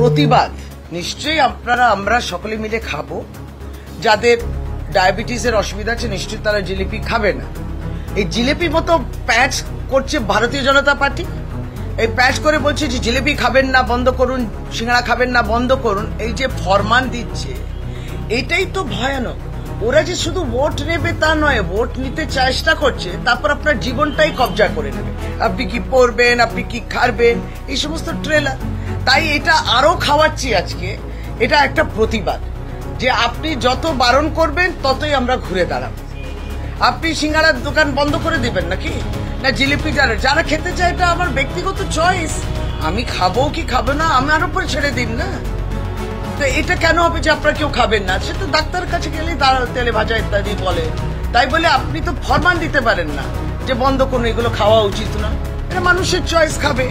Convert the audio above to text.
প্রতিবাদ নিশ্চয়ই আমরা সকলে মিলে খাবো। যাদের ডায়াবেটিসের অসুবিধা আছে নিশ্চয়ই তারা জিলিপি খাবে না। এই জিলিপির মতো প্যাচ করছে ভারতীয় জনতা পার্টি। এই প্যাচ করে বলছে যে জিলিপি খাবেন না বন্ধ করুন, সিঙ্গাড়া খাবেন না বন্ধ করুন। এই যে ফরমান দিচ্ছে এটাই তো ভয়ানক। ওরা যে শুধু ভোট নেবে তা নয়, ভোট নিতে চেষ্টা করছে, তারপর আপনার জীবনটাই কবজা করে নেবে। আপনি কি পড়বেন, আপনি কি খাবেন, এই সমস্ত ট্রেলার। তাই এটা আরো খাওয়াচ্ছি আজকে। এটা একটা প্রতিবাদ যে আপনি যত বারণ করবেন ততই আমরা ঘুরে দাঁড়াবো। আপনি সিঙ্গাড়ার দোকান বন্ধ করে দিবেন নাকি না জিলিপি? যারা খেতে চায় এটা আমার ব্যক্তিগত চয়েস, আমি খাবো কি খাবো না আমার উপর ছেড়ে দিন না। তো এটা কেন হবে যে আপনারা কেউ খাবেন না? সে তো ডাক্তারের কাছে গেলেই তেলে ভাজা ইত্যাদি বলে। তাই বলে আপনি তো ফরমান দিতে পারেন না যে বন্ধ করুন, এগুলো খাওয়া উচিত না। এটা মানুষের চয়েস, খাবে।